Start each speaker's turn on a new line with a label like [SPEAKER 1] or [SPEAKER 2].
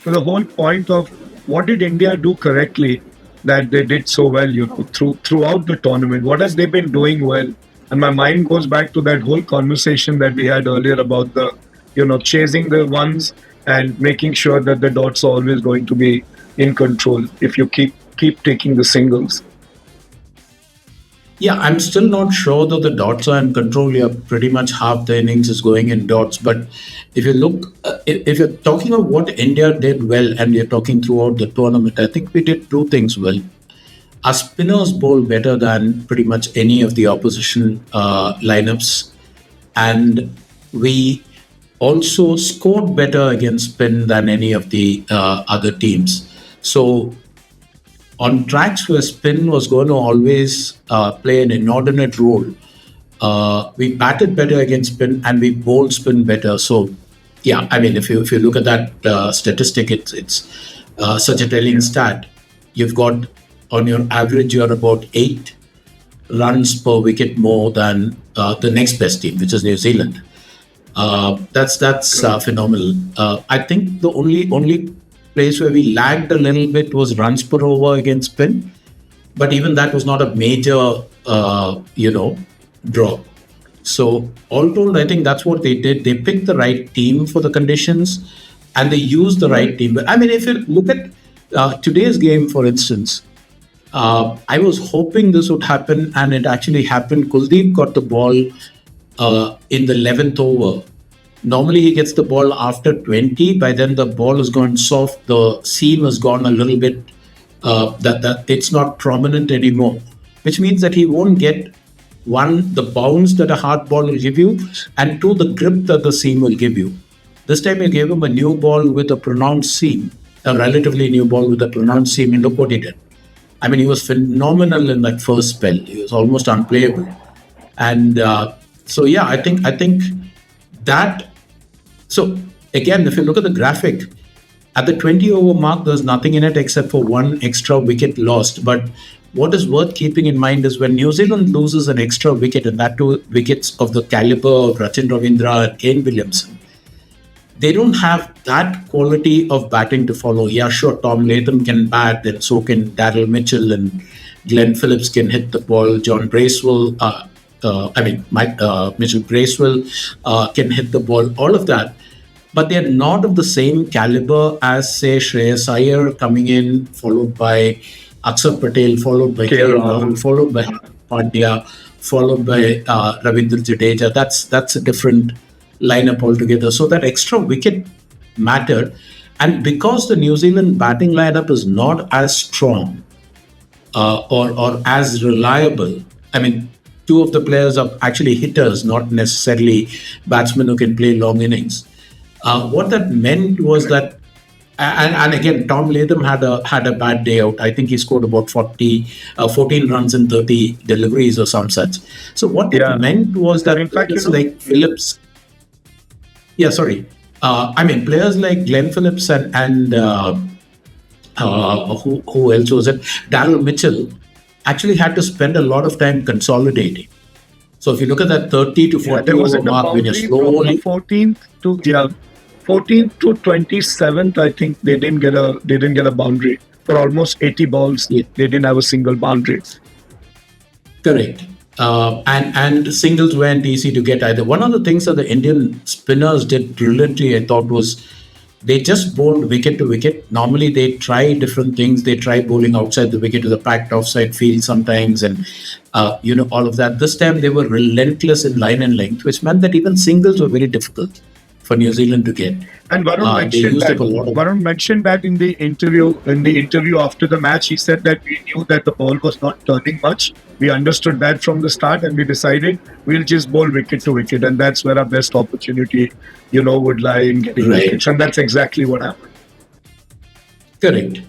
[SPEAKER 1] So the whole point of what did India do correctly that they did so well, throughout the tournament? What has they been doing well? And my mind goes back to that whole conversation that we had earlier about chasing the ones and making sure that the dots are always going to be in control if you keep taking the singles.
[SPEAKER 2] Yeah, I'm still not sure that the dots are in control. Yeah, pretty much half the innings is going in dots. But if you look, if you're talking of what India did well, and you're talking throughout the tournament, I think we did two things well. Our spinners bowl better than pretty much any of the opposition lineups, and we also scored better against spin than any of the other teams. So on tracks where spin was going to always play an inordinate role, we batted better against spin and we bowled spin better. So, yeah, I mean, if you look at that statistic, it's such a telling stat. You've got on your average, you're about 8 runs per wicket more than the next best team, which is New Zealand. That's phenomenal. I think the only place where we lagged a little bit was runs per over against spin, but even that was not a major draw. So all told, I think that's what they did. They picked the right team for the conditions, and they used the right team. But I mean, if you look at today's game, for instance, I was hoping this would happen, and it actually happened. Kuldeep got the ball in the 11th over. Normally, he gets the ball after 20. By then, the ball has gone soft. The seam has gone a little bit. That it's not prominent anymore, which means that he won't get one, the bounce that a hard ball will give you, and two, the grip that the seam will give you. This time, you gave him a new ball with a pronounced seam, a relatively new ball with a pronounced seam, and look what he did. I mean, he was phenomenal in that first spell. He was almost unplayable, and so yeah, I think that. So again, if you look at the graphic, at the 20 over mark, there's nothing in it except for one extra wicket lost. But what is worth keeping in mind is when New Zealand loses an extra wicket, and that two wickets of the caliber of Rachin Ravindra and Kane Williamson, they don't have that quality of batting to follow. Yeah, sure, Tom Latham can bat, and so can Daryl Mitchell, and Glenn Phillips can hit the ball. John Bracewell, Mike Mitchell Bracewell can hit the ball. All of that, but they're not of the same caliber as, say, Shreyas Iyer coming in, followed by Akshar Patel, followed by KL Rahul, followed by Pandya, followed by Ravindra Jadeja. That's a different lineup altogether. So that extra wicket mattered. And because the New Zealand batting lineup is not as strong or as reliable, I mean, two of the players are actually hitters, not necessarily batsmen who can play long innings. What that meant was that, and again, Tom Latham had a bad day out. I think he scored about 14 runs in 30 deliveries or some such. So what it meant was that
[SPEAKER 1] in fact,
[SPEAKER 2] like Phillips. Yeah, sorry. Players like Glenn Phillips and who else was it? Daryl Mitchell actually had to spend a lot of time consolidating. So if you look at that 30 to 40 over mark, when you're slowly
[SPEAKER 1] 14th to 27th, I think they didn't get a boundary for almost 80 balls.
[SPEAKER 2] Yeah.
[SPEAKER 1] They didn't have a single boundary.
[SPEAKER 2] Correct. And singles weren't easy to get either. One of the things that the Indian spinners did brilliantly, I thought, was they just bowled wicket to wicket. Normally, they try different things. They try bowling outside the wicket to the packed offside field sometimes, and all of that. This time, they were relentless in line and length, which meant that even singles were very difficult for New Zealand to get.
[SPEAKER 1] And Varun mentioned that in the interview after the match, he said that we knew that the ball was not turning much. We understood that from the start, and we decided we'll just bowl wicket to wicket, and that's where our best opportunity, would lie in getting wickets, and that's exactly what happened.
[SPEAKER 2] Correct.